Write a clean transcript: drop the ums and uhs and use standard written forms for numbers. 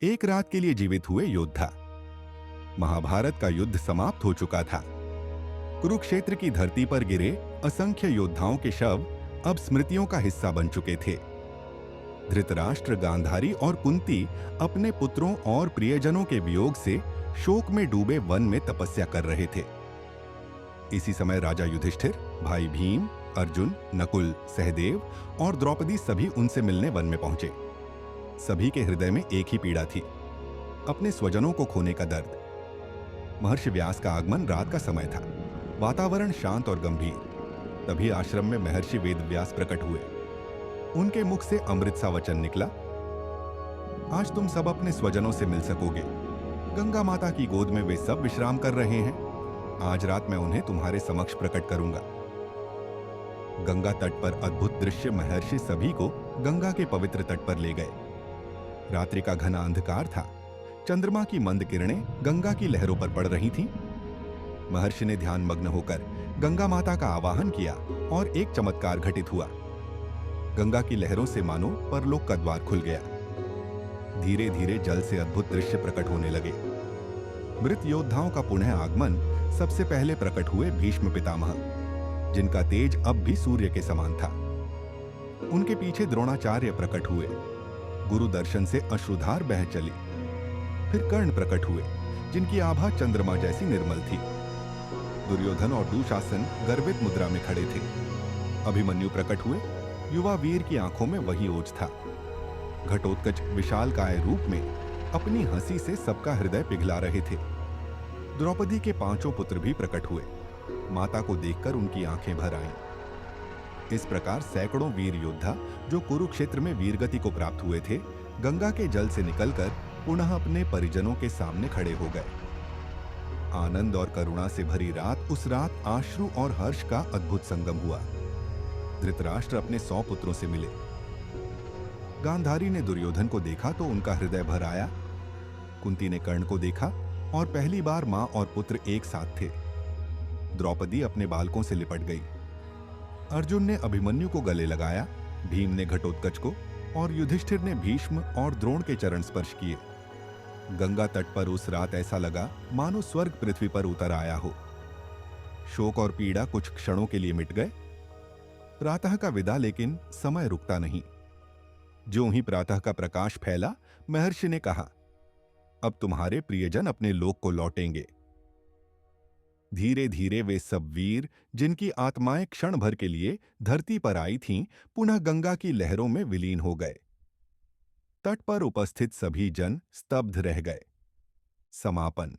एक रात के लिए जीवित हुए योद्धा। महाभारत का युद्ध समाप्त हो चुका था। कुरुक्षेत्र की धरती पर गिरे असंख्य योद्धाओं के शव अब स्मृतियों का हिस्सा बन चुके थे। धृतराष्ट्र, गांधारी और कुंती अपने पुत्रों और प्रियजनों के वियोग से शोक में डूबे वन में तपस्या कर रहे थे। इसी समय राजा युधिष्ठिर, भाई भीम, अर्जुन, नकुल, सहदेव और द्रौपदी सभी उनसे मिलने वन में पहुंचे। सभी के हृदय में एक ही पीड़ा थी, अपने स्वजनों को खोने का दर्द। महर्षि व्यास का आगमन रात का समय था। वातावरण शांत और गंभीर। तभी आश्रम में महर्षि वेदव्यास प्रकट हुए। उनके मुख से अमृत सा वचन निकला। आज तुम सब अपने स्वजनों से मिल सकोगे। गंगा माता की गोद में वे सब विश्राम कर रहे हैं। आज रात मैं उन्हें तुम्हारे समक्ष प्रकट करूंगा। गंगा तट पर अद्भुत दृश्य महर्षि सभी को गंगा के पवित्र तट पर ले गए। रात्रि का घना अंधकार था। चंद्रमा की मंद किरणें गंगा की लहरों पर पड़ रही थीं। महर्षि ने ध्यान मग्न होकर गंगा माता का आवाहन किया और एक चमत्कार घटित हुआ। गंगा की लहरों से मानो परलोक का द्वार खुल गया। धीरे धीरे जल से अद्भुत दृश्य प्रकट होने लगे। मृत योद्धाओं का पुनः आगमन। सबसे पहले प्रकट हुए भीष्म पितामह, जिनका तेज अब भी सूर्य के समान था। उनके पीछे द्रोणाचार्य प्रकट हुए। गुरु दर्शन से अश्रुधार बह चली। फिर कर्ण प्रकट हुए, जिनकी आभा चंद्रमा जैसी निर्मल थी। दुर्योधन और दुशासन गर्वित मुद्रा में खड़े थे। अभिमन्यु प्रकट हुए। युवा वीर की आंखों में वही ओज था। घटोत्कच विशालकाय रूप में अपनी हंसी से सबका हृदय पिघला रहे थे। द्रौपदी के पांचों पुत्र भी प्रकट हुए। माता को देखकर उनकी आंखें भर आईं। इस प्रकार सैकड़ों वीर योद्धा जो कुरुक्षेत्र में वीरगति को प्राप्त हुए थे, गंगा के जल से निकलकर पुनः अपने परिजनों के सामने खड़े हो गए। आनंद और करुणा से भरी रात, उस रात आश्रु और हर्ष का अद्भुत संगम हुआ। धृतराष्ट्र अपने 100 पुत्रों से मिले। गांधारी ने दुर्योधन को देखा तो उनका हृदय भर आया। कुंती ने कर्ण को देखा और पहली बार मां और पुत्र एक साथ थे। द्रौपदी अपने बालकों से लिपट गई। अर्जुन ने अभिमन्यु को गले लगाया, भीम ने घटोत्कच को और युधिष्ठिर ने भीष्म और द्रोण के चरण स्पर्श किए। गंगा तट पर उस रात ऐसा लगा मानो स्वर्ग पृथ्वी पर उतर आया हो। शोक और पीड़ा कुछ क्षणों के लिए मिट गए। प्रातः का विदा, लेकिन समय रुकता नहीं। ज्यों ही प्रातः का प्रकाश फैला, महर्षि ने कहा, अब तुम्हारे प्रियजन अपने लोक को लौटेंगे। धीरे धीरे वे सब वीर, जिनकी आत्माएं क्षण भर के लिए धरती पर आई थीं, पुनः गंगा की लहरों में विलीन हो गए। तट पर उपस्थित सभी जन स्तब्ध रह गए। समापन।